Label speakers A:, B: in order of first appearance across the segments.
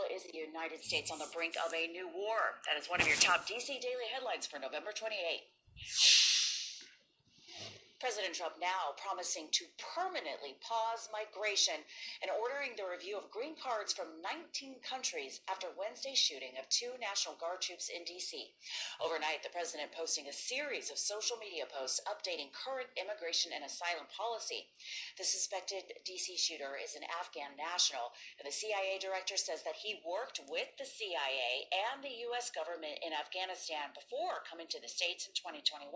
A: Is the United States on the brink of a new war? That is one of your top DC Daily headlines for November 28th. President Trump now promising to permanently pause migration and ordering the review of green cards from 19 countries after Wednesday's shooting of 2 National Guard troops in D.C. Overnight, the president posting a series of social media posts updating current immigration and asylum policy. The suspected D.C. shooter is an Afghan national, and the CIA director says that he worked with the CIA and the U.S. government in Afghanistan before coming to the States in 2021.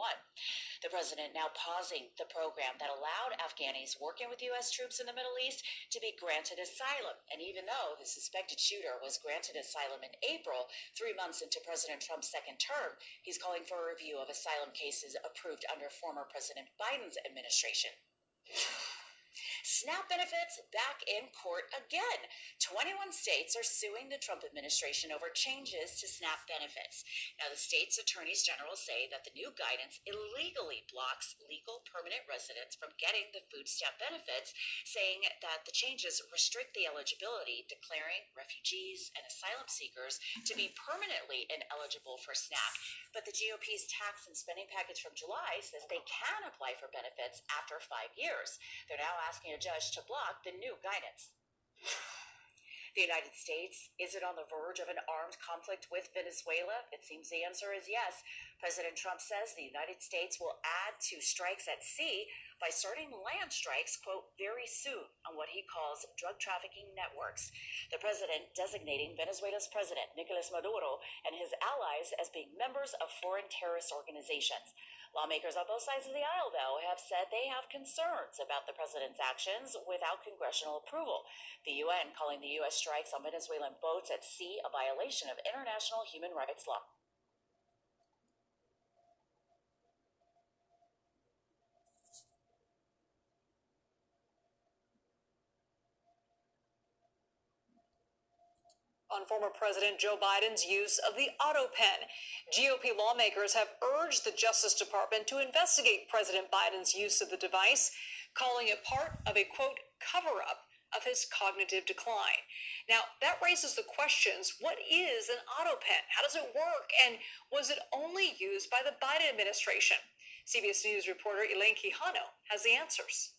A: The president now pausing the program that allowed Afghanis working with U.S. troops in the Middle East to be granted asylum. And even though the suspected shooter was granted asylum in April, 3 months into President Trump's second term, he's calling for a review of asylum cases approved under former President Biden's administration. SNAP benefits back in court again. 21 states are suing the Trump administration over changes to SNAP benefits. Now, the state's attorneys general say that the new guidance illegally blocks legal permanent residents from getting the food stamp benefits, saying that the changes restrict the eligibility, declaring refugees and asylum seekers to be permanently ineligible for SNAP. But the GOP's tax and spending package from July says they can apply for benefits after 5 years. They're now asking a judge to block the new guidance. The United States, is it on the verge of an armed conflict with Venezuela? It seems the answer is yes. President Trump says the United States will add to strikes at sea by starting land strikes, quote, very soon on what he calls drug trafficking networks. The president designating Venezuela's president, Nicolas Maduro, and his allies as being members of foreign terrorist organizations. Lawmakers on both sides of the aisle, though, have said they have concerns about the president's actions without congressional approval. The UN calling the U.S. strikes on Venezuelan boats at sea a violation of international human rights law.
B: On former President Joe Biden's use of the auto pen. GOP lawmakers have urged the Justice Department to investigate President Biden's use of the device, calling it part of a, quote, cover-up of his cognitive decline. Now, that raises the questions, what is an auto pen? How does it work? And was it only used by the Biden administration? CBS News reporter Elaine Quijano has the answers.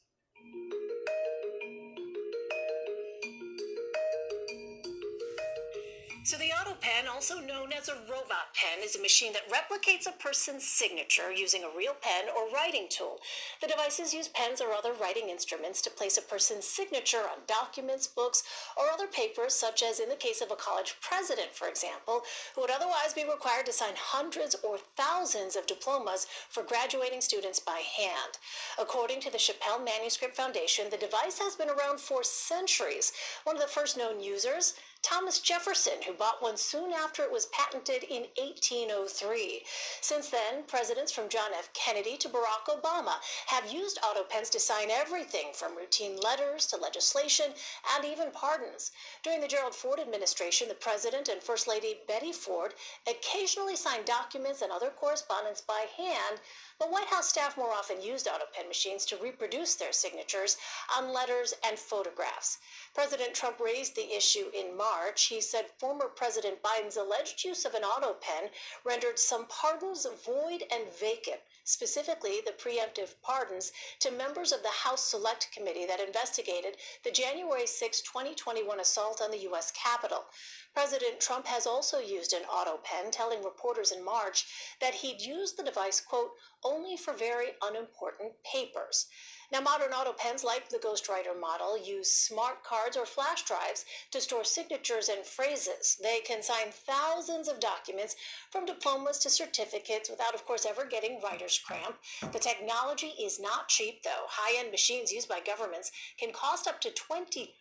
C: So the auto pen, also known as a robot pen, is a machine that replicates a person's signature using a real pen or writing tool. The devices use pens or other writing instruments to place a person's signature on documents, books, or other papers, such as in the case of a college president, for example, who would otherwise be required to sign hundreds or thousands of diplomas for graduating students by hand. According to the Chappelle Manuscript Foundation, the device has been around for centuries. One of the first known users, Thomas Jefferson, who bought one soon after it was patented in 1803. Since then, presidents from John F. Kennedy to Barack Obama have used auto pens to sign everything from routine letters to legislation and even pardons. During the Gerald Ford administration, the president and First Lady Betty Ford occasionally signed documents and other correspondence by hand, but White House staff more often used auto pen machines to reproduce their signatures on letters and photographs. President Trump raised the issue in March. He said former President Biden's alleged use of an auto pen rendered some pardons void and vacant, specifically the preemptive pardons to members of the House Select Committee that investigated the January 6, 2021 assault on the U.S. Capitol. President Trump has also used an auto pen, telling reporters in March that he'd used the device, quote, only for very unimportant papers. Now, modern auto pens, like the Ghostwriter model, use smart cards or flash drives to store signatures and phrases. They can sign thousands of documents, from diplomas to certificates, without, of course, ever getting writer's cramp. The technology is not cheap, though. High-end machines used by governments can cost up to $20,000.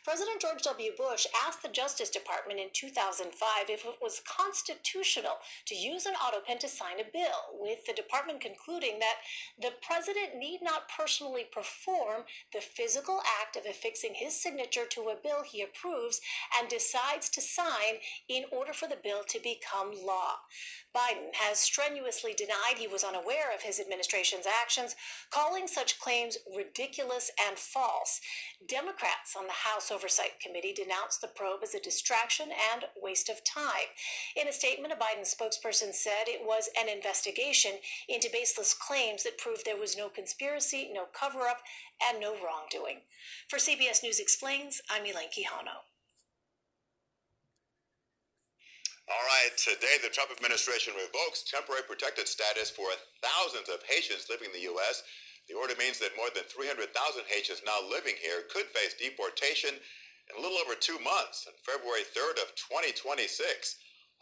C: President George W. Bush asked the Justice Department in 2005 if it was constitutional to use an auto pen to sign a bill, with the department concluding that the president president need not personally perform the physical act of affixing his signature to a bill he approves and decides to sign in order for the bill to become law. Biden has strenuously denied he was unaware of his administration's actions, calling such claims ridiculous and false. Democrats on the House Oversight Committee denounced the probe as a distraction and waste of time. In a statement, a Biden spokesperson said it was an investigation into baseless claims that proved there was no conspiracy, no cover-up, and no wrongdoing. For CBS News Explains, I'm Elaine Quijano.
D: All right, today the Trump administration revokes temporary protected status for thousands of Haitians living in the U.S. The order means that more than 300,000 Haitians now living here could face deportation in a little over 2 months on February 3rd of 2026.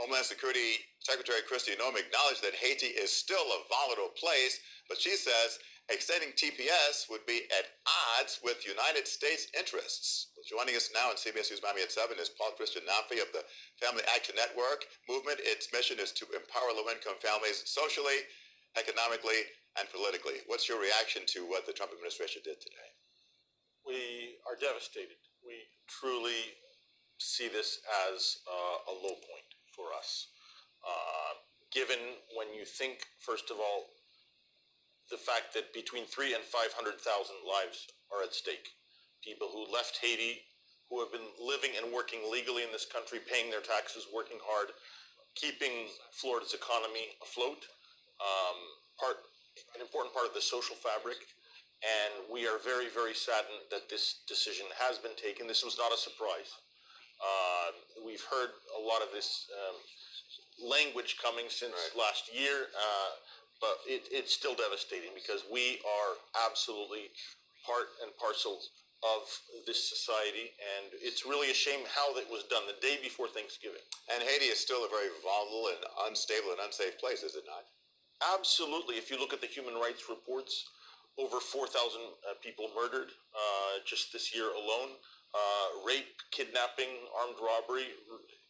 D: Homeland Security Secretary Kristi Noem acknowledged that Haiti is still a volatile place, but she says extending TPS would be at odds with United States interests. Joining us now on CBS News Miami at 7 is Paul Christian Namphy of the Family Action Network movement. Its mission is to empower low-income families socially, economically, and politically. What's your reaction to what the Trump administration did today?
E: We are devastated. We truly see this as a low point for us. Given when you think, first of all, the fact that between 300,000 and 500,000 lives are at stake. People who left Haiti, who have been living and working legally in this country, paying their taxes, working hard, keeping Florida's economy afloat, an important part of the social fabric. And we are very, very saddened that this decision has been taken. This was not a surprise. We've heard a lot of this language coming since last year, but it's still devastating because we are absolutely part and parcel of this society, and it's really a shame how that was done the day before Thanksgiving.
D: And Haiti is still a very volatile and unstable and unsafe place, is it not?
E: Absolutely. If you look at the human rights reports, over 4,000 people murdered just this year alone. Rape, kidnapping, armed robbery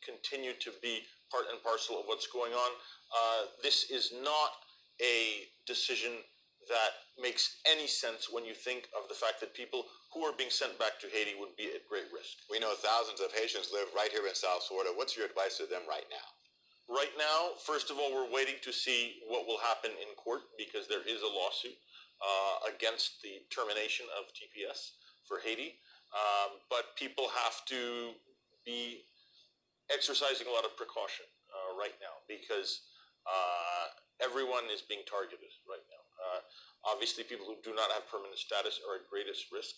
E: continue to be part and parcel of what's going on. This is not a decision that makes any sense when you think of the fact that people who are being sent back to Haiti would be at great risk.
D: We know thousands of Haitians live right here in South Florida. What's your advice to them right now?
E: Right now, first of all, we're waiting to see what will happen in court because there is a lawsuit against the termination of TPS for Haiti. But people have to be exercising a lot of precaution right now because everyone is being targeted right now. Obviously, people who do not have permanent status are at greatest risk.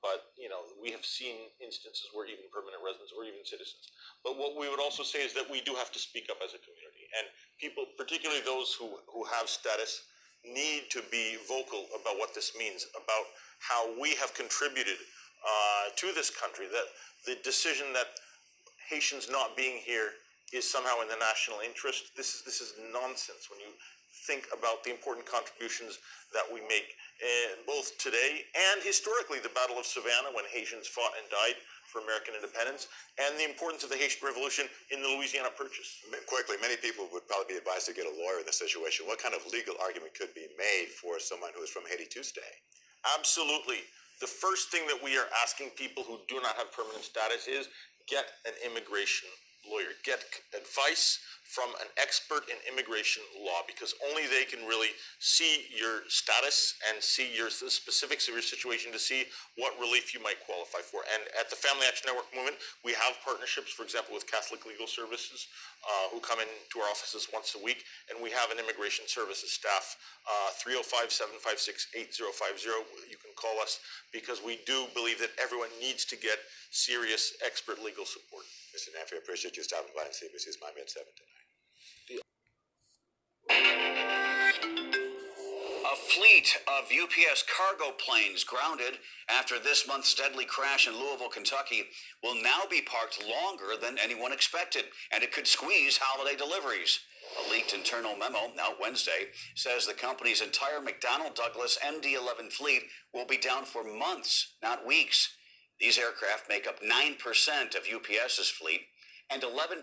E: But, you know, we have seen instances where even permanent residents or even citizens. But what we would also say is that we do have to speak up as a community. And people, particularly those who have status, need to be vocal about what this means, about how we have contributed to this country, that the decision that Haitians not being here is somehow in the national interest. This is nonsense when you think about the important contributions that we make, both today and historically, the Battle of Savannah when Haitians fought and died for American independence, and the importance of the Haitian Revolution in the Louisiana Purchase.
D: Quickly, many people would probably be advised to get a lawyer in this situation. What kind of legal argument could be made for someone who is from Haiti to stay?
E: Absolutely. The first thing that we are asking people who do not have permanent status is get an immigration lawyer. Get advice from an expert in immigration law, because only they can really see your status and see your the specifics of your situation to see what relief you might qualify for. And at the Family Action Network movement, we have partnerships, for example, with Catholic Legal Services, who come into our offices once a week, and we have an immigration services staff, 305-756-8050. You can call us because we do believe that everyone needs to get serious expert legal support.
D: Mr. Namphy, I appreciate you stopping by and CBS News Miami at 7 tonight.
F: A fleet of UPS cargo planes grounded after this month's deadly crash in Louisville, Kentucky, will now be parked longer than anyone expected, and it could squeeze holiday deliveries. A leaked internal memo out Wednesday says the company's entire McDonnell Douglas MD-11 fleet will be down for months, not weeks. These aircraft make up 9% of UPS's fleet, and 11%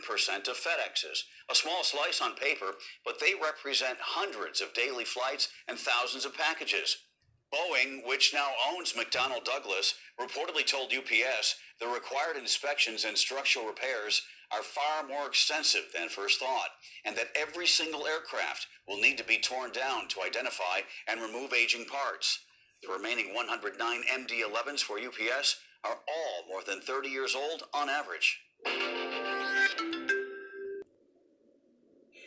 F: of FedEx's. A small slice on paper, but they represent hundreds of daily flights and thousands of packages. Boeing, which now owns McDonnell Douglas, reportedly told UPS the required inspections and structural repairs are far more extensive than first thought, and that every single aircraft will need to be torn down to identify and remove aging parts. The remaining 109 MD-11s for UPS are all more than 30 years old on average.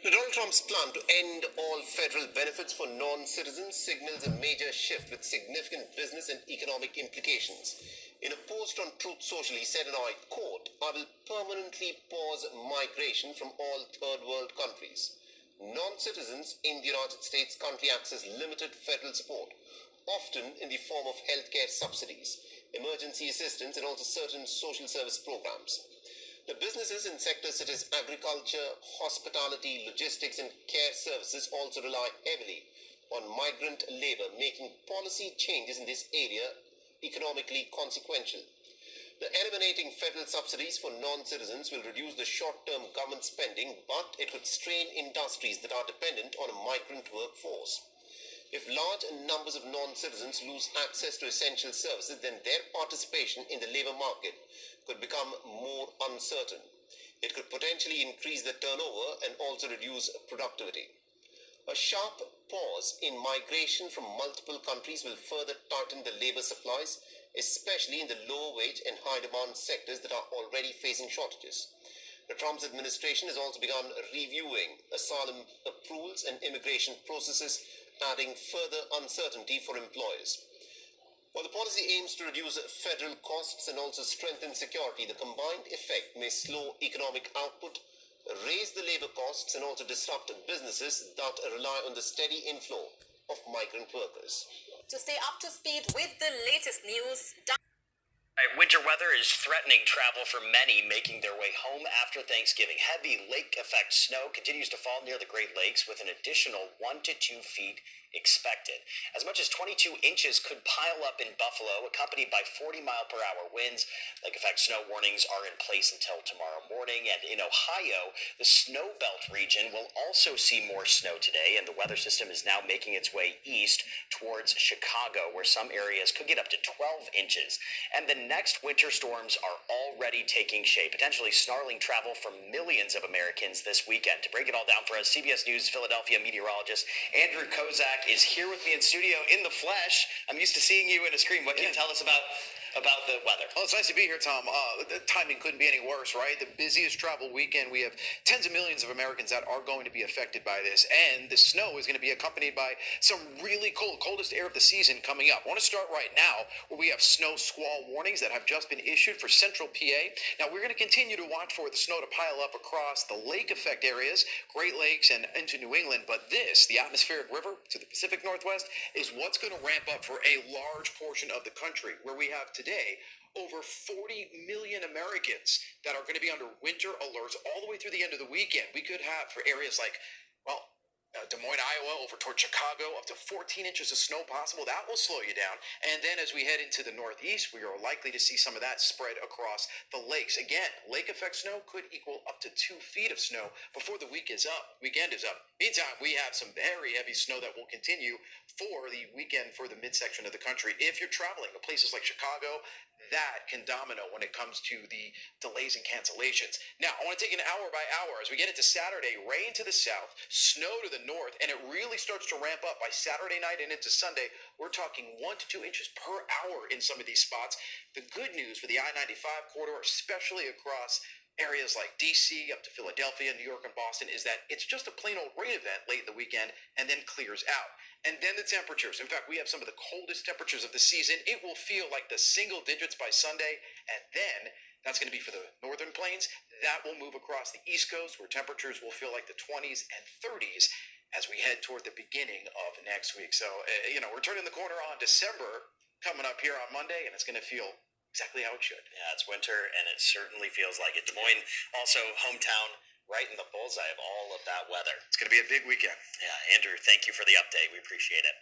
G: Donald Trump's plan to end all federal benefits for non-citizens signals a major shift with significant business and economic implications. In a post on Truth Social, he said, and I quote, "I will permanently pause migration from all third world countries. Non-citizens in the United States currently access limited federal support, often in the form of healthcare subsidies, emergency assistance, and also certain social service programs. The businesses in sectors such as agriculture, hospitality, logistics, and care services also rely heavily on migrant labor, making policy changes in this area economically consequential. The eliminating federal subsidies for non-citizens will reduce the short-term government spending, but it could strain industries that are dependent on a migrant workforce. If large numbers of non-citizens lose access to essential services, then their participation in the labor market could become more uncertain. It could potentially increase the turnover and also reduce productivity. A sharp pause in migration from multiple countries will further tighten the labor supplies, especially in the low-wage and high-demand sectors that are already facing shortages. The Trump administration has also begun reviewing asylum approvals and immigration processes, adding further uncertainty for employers. While the policy aims to reduce federal costs and also strengthen security, the combined effect may slow economic output, raise the labor costs, and also disrupt businesses that rely on the steady inflow of migrant workers.
H: To stay up to speed with the latest news,
I: Winter weather is threatening travel for many making their way home after Thanksgiving. Heavy lake effect snow continues to fall near the Great Lakes with an additional 1 to 2 feet expected. As much as 22 inches could pile up in Buffalo, accompanied by 40-mile-per-hour winds. Lake effect snow warnings are in place until tomorrow morning. And in Ohio, the snow belt region will also see more snow today, and the weather system is now making its way east towards Chicago, where some areas could get up to 12 inches. And the next winter storms are already taking shape, potentially snarling travel for millions of Americans this weekend. To break it all down for us, CBS News Philadelphia meteorologist Andrew Kozak is here with me in studio in the flesh. I'm used to seeing you in a screen. What can you tell us about the weather?
J: Well, it's nice to be here, Tom. The timing couldn't be any worse, right? The busiest travel weekend. We have tens of millions of Americans that are going to be affected by this, and the snow is going to be accompanied by some really coldest air of the season coming up. I want to start right now where we have snow squall warnings that have just been issued for central PA. Now, we're going to continue to watch for the snow to pile up across the lake effect areas, Great Lakes, and into New England, but this, the atmospheric river to the Pacific Northwest, is what's going to ramp up for a large portion of the country, where we have today over 40 million Americans that are going to be under winter alerts all the way through the end of the weekend. We could have, for areas like, Des Moines, Iowa, over toward Chicago, up to 14 inches of snow possible. That will slow you down. And then as we head into the Northeast, we are likely to see some of that spread across the lakes. Again, lake effect snow could equal up to 2 feet of snow before the weekend is up. Meantime, we have some very heavy snow that will continue for the weekend for the midsection of the country. If you're traveling to places like Chicago, that can domino when it comes to the delays and cancellations. Now, I want to take an hour by hour as we get into Saturday. Rain to the south, snow to the north, and it really starts to ramp up by Saturday night and into Sunday. We're talking 1 to 2 inches per hour in some of these spots. The good news for the I-95 corridor, especially across areas like D.C. up to Philadelphia, New York, and Boston, is that it's just a plain old rain event late in the weekend and then clears out. And then the temperatures. In fact, we have some of the coldest temperatures of the season. It will feel like the single digits by Sunday, and then that's going to be for the northern plains. That will move across the East Coast, where temperatures will feel like the 20s and 30s as we head toward the beginning of next week. So, we're turning the corner on December coming up here on Monday, and it's going to feel exactly how it should.
I: Yeah, it's winter, and it certainly feels like it. Des Moines, also hometown, right in the bullseye of all of that weather.
J: It's going to be a big weekend.
I: Yeah, Andrew, thank you for the update. We appreciate it.